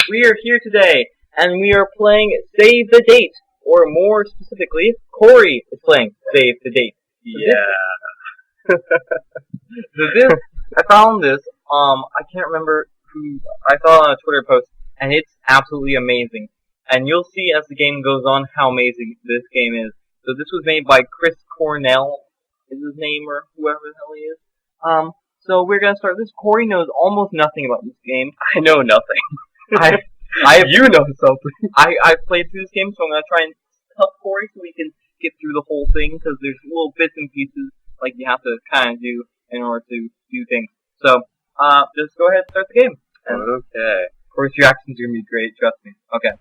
We are here today, and we are playing Save the Date, or more specifically, Corey is playing Save the Date. Yeah. I found this, I can't remember who, I saw it on a Twitter post, and it's absolutely amazing. And you'll see as the game goes on how amazing this game is. So this was made by Chris Cornell, is his name, or whoever the hell he is. So we're gonna start this. Corey knows almost nothing about this game. I know nothing. You know something. I've played through this game, so I'm gonna try and help Corey so we can get through the whole thing, because there's little bits and pieces like you have to kind of do in order to do things. So, just go ahead and start the game. And Okay. Corey's reactions are gonna be great, trust me. Okay.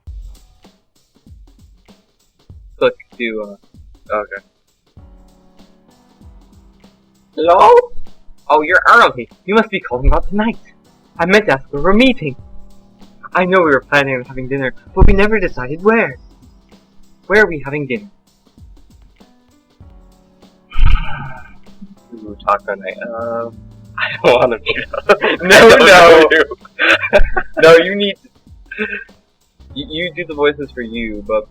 Click to, Okay. Hello? Oh, you're early. You must be calling about tonight. I meant to ask for a meeting. I know we were planning on having dinner, but we never decided where. Where are we having dinner? Ooh, taco night. I don't want to be. No, you need to, you do the voices for you, but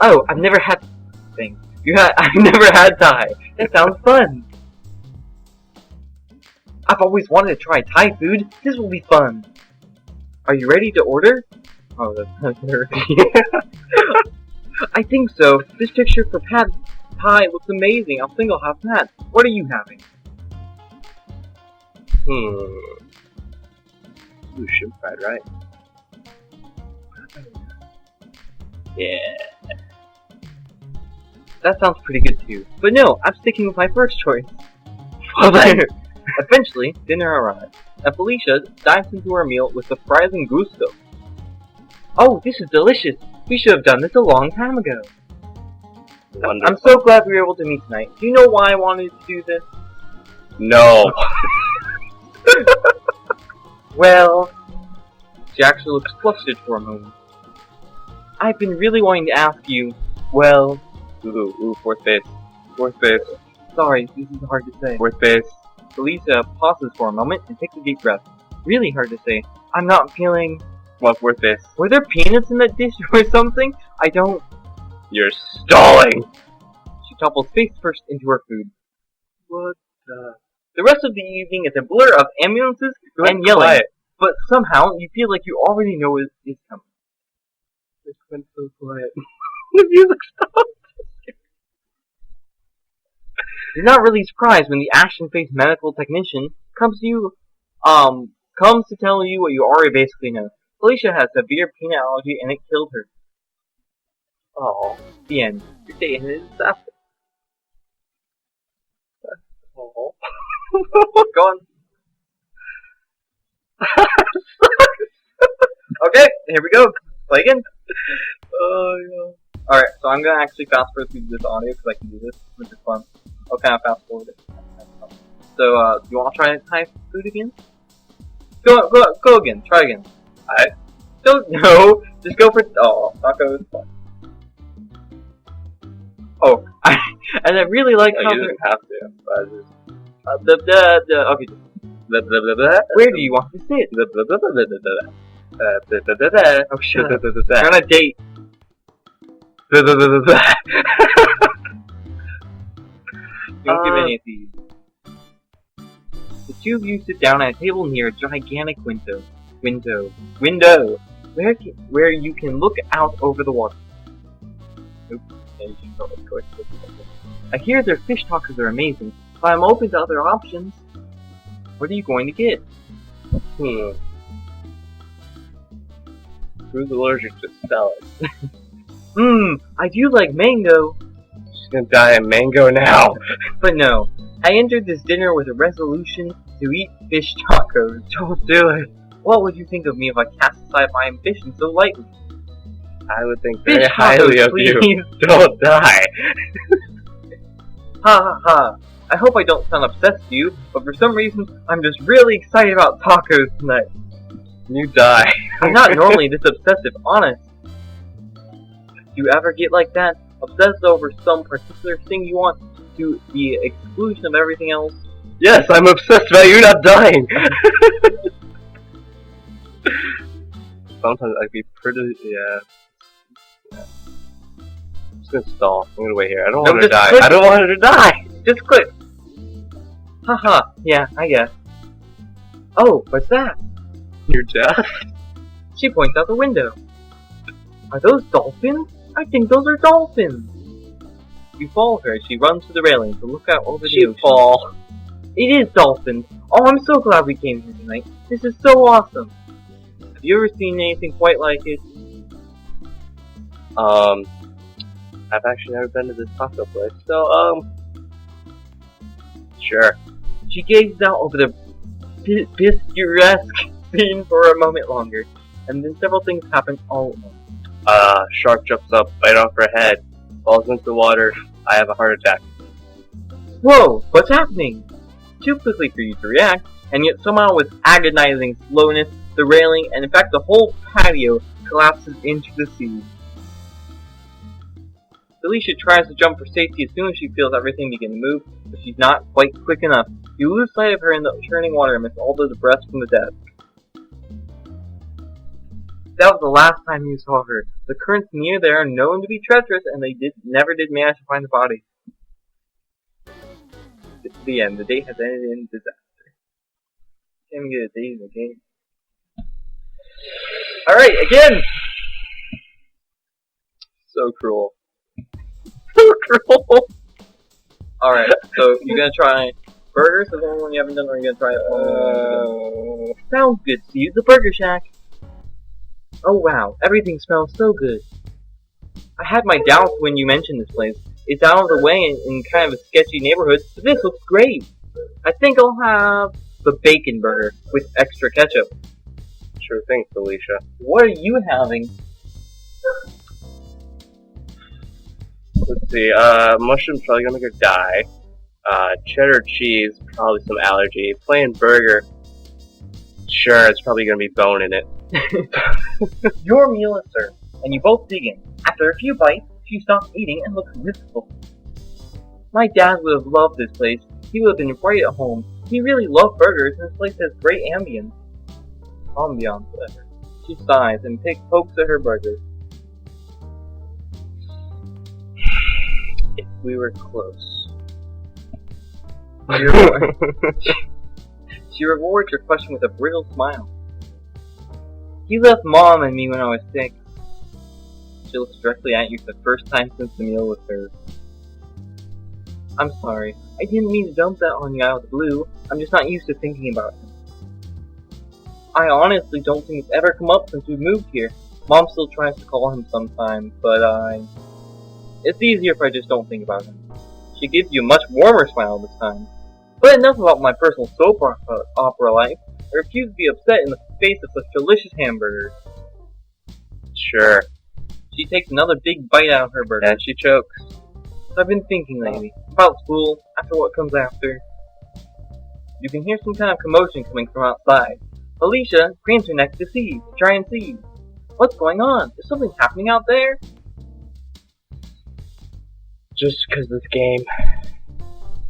oh, I've never had things. I've never had Thai. That sounds fun. I've always wanted to try Thai food. This will be fun. Are you ready to order? Oh, that's nervy. I think so. This picture for pad Thai looks amazing. I think I'll have that. What are you having? Ooh, shrimp fried rice. Yeah. That sounds pretty good too. But no, I'm sticking with my first choice. Well then. Eventually, dinner arrives, and Felicia dives into her meal with surprising gusto. Oh, this is delicious! We should have done this a long time ago. Wonderful. I'm so glad we were able to meet tonight. Do you know why I wanted to do this? No. Well, she actually looks flustered for a moment. I've been really wanting to ask you, well... Ooh, fourth base. Fourth base. Sorry, this is hard to say. Fourth base. Felicia pauses for a moment and takes a deep breath. Really hard to say. I'm not feeling... What, fourth base? Were there peanuts in that dish or something? I don't... You're stalling! She topples face first into her food. What the... The rest of the evening is a blur of ambulances and yelling. Quiet. But somehow, you feel like you already know it is coming. It went so quiet. The music stopped. You're not really surprised when the ashen-faced medical technician comes to tell you what you already basically know. Felicia has severe peanut allergy and it killed her. Oh, the end. Your day ended in disaster. Oh. Go on. Okay, here we go. Play again. Oh, yeah. Alright, so I'm gonna actually fast forward through this audio because I can do this, which is fun. I'll kind of fast forward it. So, do you want to try Thai food again? Go again. Try again. I don't know. Just go for tacos. Oh, and I really like how you don't have to. But just okay. Where do you want to sit? Oh, shut up. We're on a date. Don't give any of these. The two of you sit down at a table near a gigantic window, where you can look out over the water. Oops, you can go quick. I hear their fish tacos are amazing, but I'm open to other options. What are you going to get? Who's allergic to salad? I do like mango. She's gonna die of mango now. But no, I entered this dinner with a resolution to eat fish tacos. Don't do it. What would you think of me if I cast aside my ambition so lightly? I would think Fish very highly tacos, of please. you. Don't die. Ha ha ha. I hope I don't sound obsessed to you, but for some reason, I'm just really excited about tacos tonight. You die. I'm not normally this obsessive, honest. Do you ever get like that? Obsessed over some particular thing you want to the exclusion of everything else? Yes, I'm obsessed about you not dying. sometimes I'd be pretty, yeah. I'm just gonna stall. I'm gonna wait here. I don't want her to die. Click. I don't want her to die! Just click. Haha, yeah, I guess. Oh, what's that? You're deaf? She points out the window. Are those dolphins? I think those are dolphins. We follow her as she runs to the railing to look out over the ocean. Fall. It is dolphins. Oh, I'm so glad we came here tonight. This is so awesome. Have you ever seen anything quite like it? I've actually never been to this taco place, so, sure. She gazes out over the picturesque scene for a moment longer, and then several things happen all at once. Shark jumps up, bite off her head, falls into the water. I have a heart attack. Whoa, what's happening? Too quickly for you to react, and yet somehow with agonizing slowness, the railing, and in fact the whole patio, collapses into the sea. Felicia tries to jump for safety as soon as she feels everything begin to move, but she's not quite quick enough. You lose sight of her in the churning water amidst all the debris from the desk. That was the last time you saw her. The currents near there are known to be treacherous, and they never did manage to find the body. It's the end. The date has ended in disaster. Can't even get a date in the game. Alright, again! So cruel. So cruel! Alright, so you're gonna try burgers? Is the only one you haven't done, or are you gonna try it? Sounds good. See you at the Burger Shack. Oh wow, everything smells so good. I had my doubts when you mentioned this place. It's out of the way in kind of a sketchy neighborhood, but this looks great. I think I'll have the bacon burger with extra ketchup. Sure thing, Felicia. What are you having? Let's see, mushroom's probably gonna make her die. Cheddar cheese, probably some allergy. Plain burger, sure, it's probably gonna be bone in it. Your meal is served, and you both begin. After a few bites, she stops eating and looks wistful. My dad would have loved this place. He would have been right at home. He really loved burgers, and this place has great ambience. Whatever. She sighs and pokes at her burger. If we were close. She rewards your question with a brittle smile. You left Mom and me when I was sick. She looks directly at you for the first time since the meal was served. I'm sorry. I didn't mean to dump that on you out of the blue. I'm just not used to thinking about him. I honestly don't think it's ever come up since we moved here. Mom still tries to call him sometimes, but it's easier if I just don't think about him. She gives you a much warmer smile this time. But enough about my personal soap opera life. I refuse to be upset in the face of such delicious hamburgers. Sure. She takes another big bite out of her burger. And she chokes. So I've been thinking lately about school, after what comes after. You can hear some kind of commotion coming from outside. Alicia cranes her neck to try and see. What's going on? Is something happening out there? Just because this game.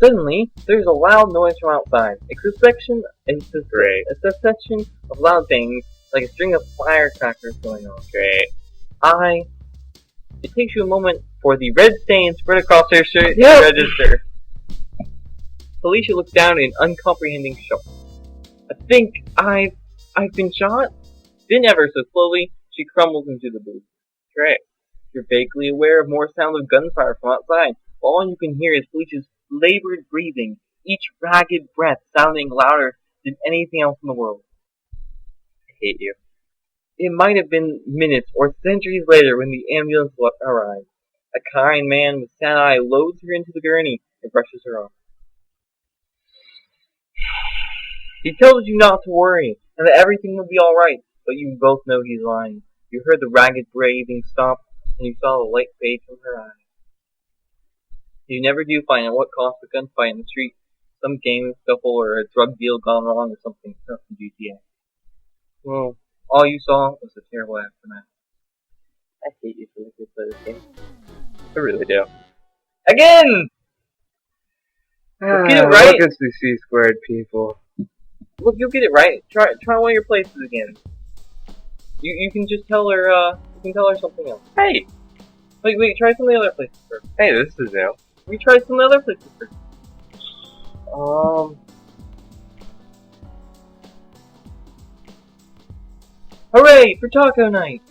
Suddenly, there's a loud noise from outside. It's a succession of loud things, like a string of firecrackers going on. Great. It takes you a moment for the red stain spread across her shirt to register. Felicia looks down in uncomprehending shock. I think I've been shot? Then ever so slowly, she crumbles into the booth. Great. You're vaguely aware of more sound of gunfire from outside. All you can hear is Felicia's labored breathing, each ragged breath sounding louder than anything else in the world. I hate you. It might have been minutes or centuries later when the ambulance arrived. A kind man with sad eye loads her into the gurney and brushes her off. He tells you not to worry, and that everything will be alright, but you both know he's lying. You heard the ragged breathing stop, and you saw the light fade from her eyes. You never do find out what caused the gunfight in the street. Some gang scuffle or a drug deal gone wrong or something from GTA. Well, all you saw was a terrible aftermath. I hate you for looking for this game. I really do. Again! Look, get it right. Look at the C-squared people. Look, you'll get it right. Try one of your places again. You can just tell her, you can tell her something else. Hey! Wait, try some of the other places first. Hey, this is new. We try some of the other places first. Hooray for taco night!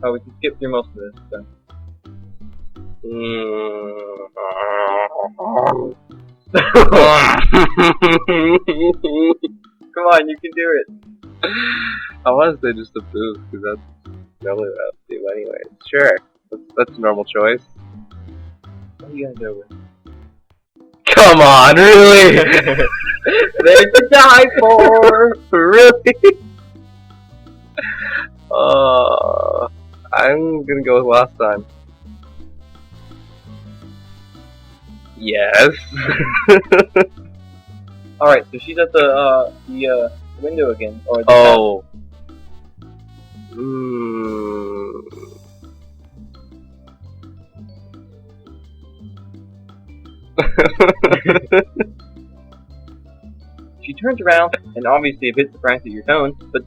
Oh, we can skip through most of this then. Come on, you can do it. I want to say just a boost, because that's normally what I'll do anyways. Sure, that's a normal choice. What are you gonna go with? Come on, really? There's to die for! Really? I'm gonna go with last time. Yes. Alright, so she's at the window again. Or the Oh. She turns around, and obviously a bit surprised at your tone, but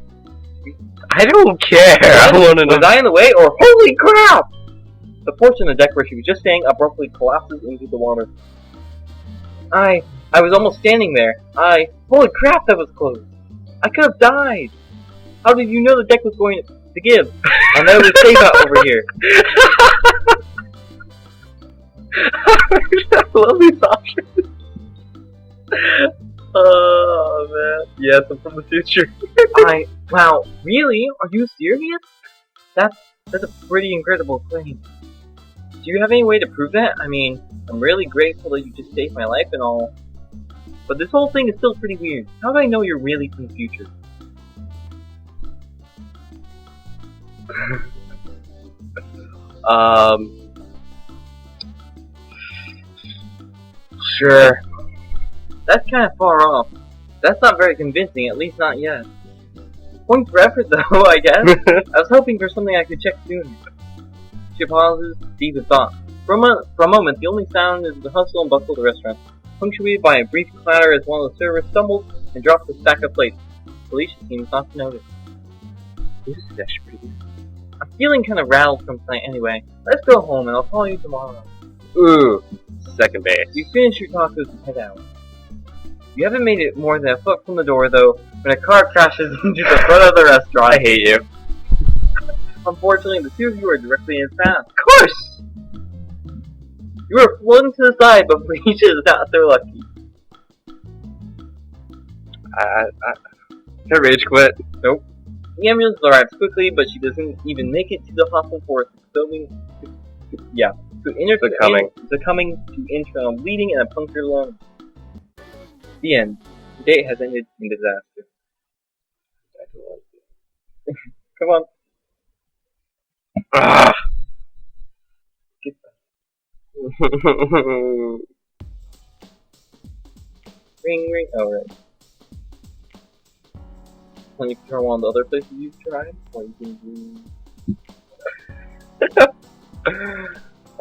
I don't care. I want to know. was I in the way, or holy crap! The porch on the deck where she was just staying abruptly collapses into the water. I was almost standing there. Holy crap, that was close. I could have died. How did you know the deck was going to give? And that it was safe out over here. I love these options. Oh man. Yes, I'm from the future. Wow, really? Are you serious? That's a pretty incredible claim. Do you have any way to prove that? I mean, I'm really grateful that you just saved my life and all. But this whole thing is still pretty weird. How do I know you're really from the future? Sure. That's kind of far off. That's not very convincing, at least not yet. Point for effort though, I guess. I was hoping for something I could check sooner. She pauses, deep in thought. For a moment, the only sound is the hustle and bustle of the restaurant, punctuated by a brief clatter as one of the servers stumbles and drops a stack of plates. Felicia seems not to notice. This is actually pretty good. I'm feeling kind of rattled from tonight anyway. Let's go home and I'll call you tomorrow. Ooh, second base. You finish your tacos and head out. You haven't made it more than a foot from the door, though, when a car crashes into the front of the restaurant. I hate you. Unfortunately, the two of you are directly in his path. Of course! You are floating to the side, but Felicia is not so lucky. I can rage quit. Nope. The ambulance arrives quickly, but she doesn't even make it to the hospital for succumbing to internal bleeding and a punctured lung. The end. The date has ended in disaster. Come on. Ah. Get back. Ring. Oh, right. When you can turn one of the other places you've tried, or you can do...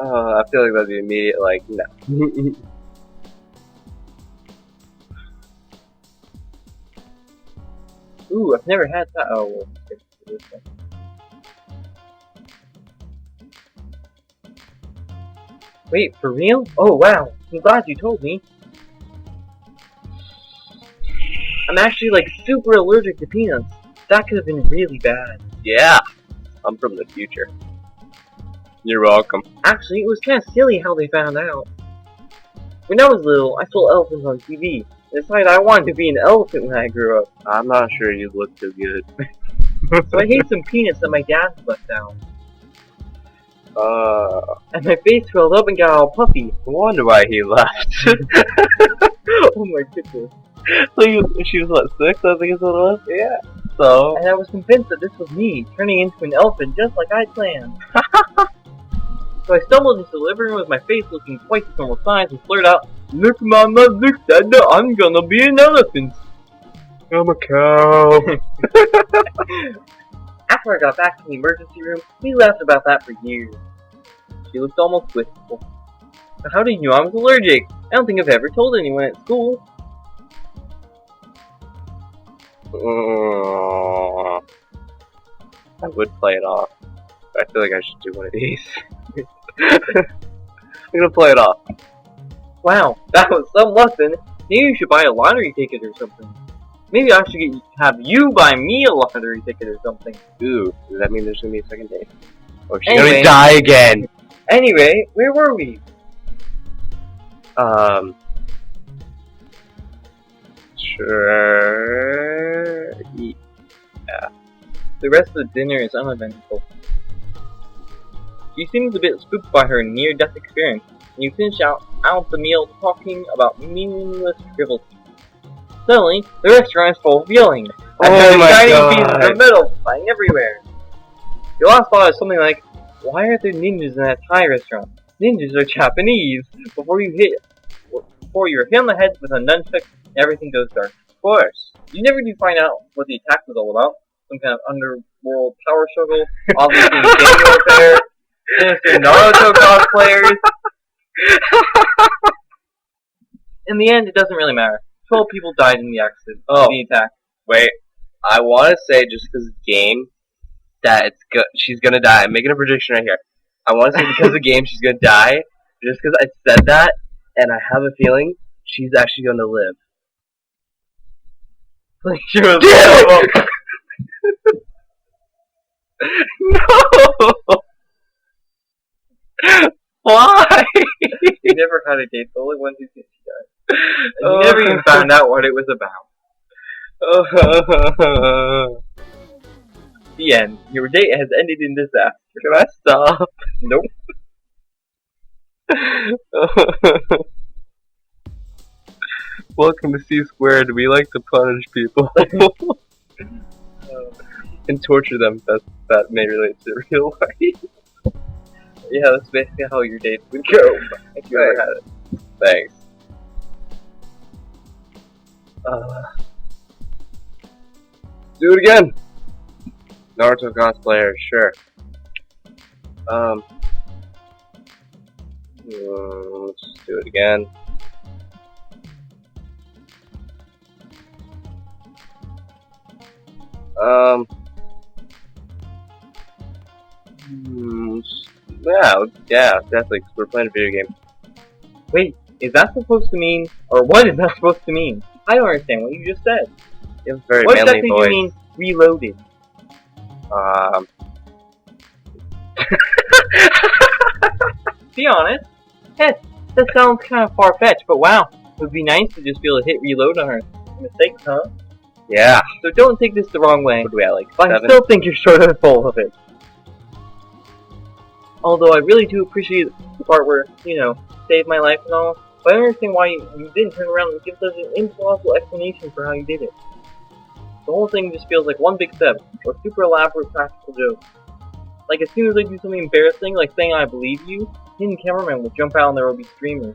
I feel like that'd be immediate, like, no. Ooh, I've never had that. Oh, well, it's this one. Wait, for real? Oh, wow. I'm glad you told me. I'm actually, like, super allergic to peanuts. That could have been really bad. Yeah, I'm from the future. You're welcome. Actually, it was kind of silly how they found out. When I was little, I saw elephants on TV. And decided I wanted to be an elephant when I grew up. I'm not sure you look too good. So I ate some peanuts that my dad left out. And my face swelled up and got all puffy. I wonder why he left. Oh my goodness. So she was what, 6, I think is what it was? Yeah. So? And I was convinced that this was me, turning into an elephant just like I planned. So I stumbled into the living room with my face looking twice its normal size and blurted out, "Look mama, look dada, I'm gonna be an elephant." I'm a cow. After I got back to the emergency room, we laughed about that for years. She looked almost wistful. But how did you know I was allergic? I don't think I've ever told anyone at school. I would play it off. But I feel like I should do one of these. I'm gonna play it off. Wow, that was some lesson. Maybe you should buy a lottery ticket or something. Maybe I should have you buy me a lottery ticket or something. Ooh, does that mean there's gonna be a second date? Or she's Anyway. gonna die again? Anyway, where were we? Sure. Yeah. The rest of the dinner is uneventful. She seems a bit spooked by her near-death experience, and you finish out the meal talking about meaningless frivolities. Suddenly, the restaurant is full of yelling, and there are shiny pieces of metal flying everywhere. Your last thought is something like, "Why are there ninjas in that Thai restaurant? Ninjas are Japanese." Before you're hit on the head with a nunchuck, everything goes dark. Of course, you never do find out what the attack was all about. Some kind of underworld power struggle, obviously Daniel affair, sinister Naruto cosplayers. In the end, it doesn't really matter. 12 people died in the accident. The attack. Wait, I want to say just because of the game that she's gonna die. I'm making a prediction right here. I want to say because of the game she's gonna die. Just because I said that, and I have a feeling she's actually gonna live. Like she was No! Why? You never had a date, the only one who thinks she died. And you never even found out what it was about. The end. Your date has ended in disaster. Can I stop? Nope. Welcome to C Squared. We like to punish people and torture them. That may relate to real life. Yeah, that's basically how your dates would go if you ever had it. Thanks. Do it again. Naruto cosplayer, sure. Let's do it again. Yeah, definitely, 'cause we're playing a video game. Wait, is that supposed to mean, or what is that supposed to mean? I don't understand what you just said. You have a very What manly exactly do voice. you mean, reloaded? Be honest. Heck, that sounds kind of far-fetched, but wow, it would be nice to just be able to hit reload on her mistakes, huh? Yeah. So don't take this the wrong way. What do we have, like, But I 7? still think you're sort of full of it. Although I really do appreciate the part where, you know, saved my life and all, but I don't understand why you didn't turn around and give such an implausible explanation for how you did it. The whole thing just feels like one big step, or super elaborate practical joke. Like as soon as I do something embarrassing, like saying I believe you, hidden cameraman will jump out and there will be streamers.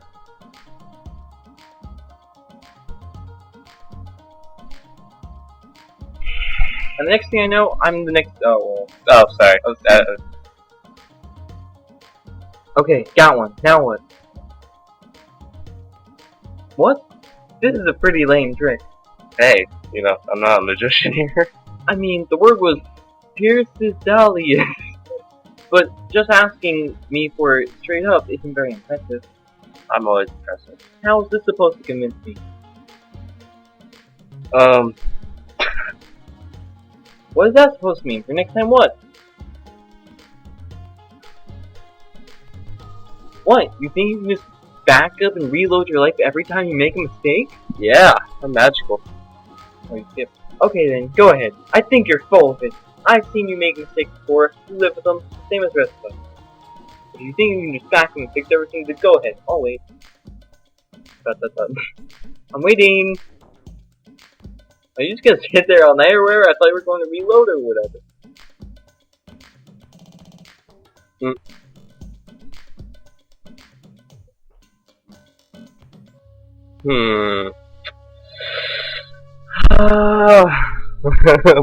And the next thing I know, I'm the next. Oh, sorry. Okay, got one. Now what? What? This is a pretty lame trick. Hey, you know, I'm not a magician here. I mean, the word was Pierce's Dahlias. But just asking me for it straight up isn't very impressive. I'm always impressive. How is this supposed to convince me? What is that supposed to mean? For next time what? What? You think you can just back up and reload your life every time you make a mistake? Yeah, I'm magical. Oh, you skipped. Okay then, go ahead. I think you're full of it. I've seen you make mistakes before. You live with them, same as the rest of us. If you think you can just back up and fix everything, then go ahead. I'll wait. I'm waiting. Are you just gonna sit there all night or whatever? I thought you were going to reload or whatever.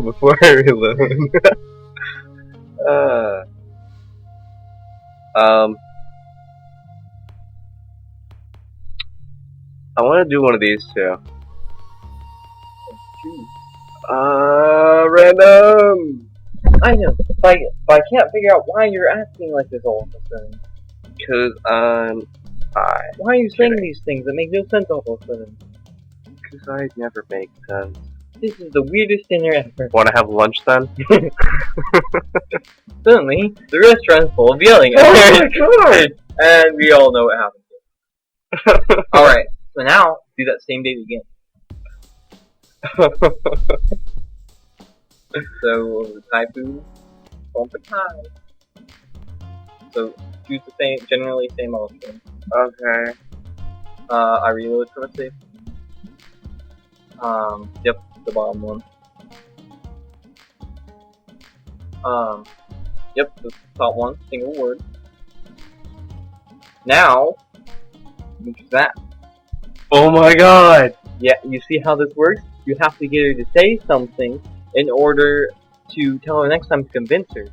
Before I reload. I want to do one of these too. Random! I know, but I can't figure out why you're acting like this all of a sudden. Because I'm high. Why are you saying these things that make no sense all of a sudden? Because I never make sense. This is the weirdest dinner ever. Want to have lunch then? Suddenly, the restaurant's full of yelling. Oh my god! And we all know what happened. Alright, so now, do that same date again. So, Thai food, going for Thai. So, choose the same, generally same option. Okay. I reload for a safe. Yep, the bottom one. Yep, the top one, single word. Now, you choose that. Oh my god! Yeah, you see how this works? You have to get her to say something in order to tell her next time to convince her.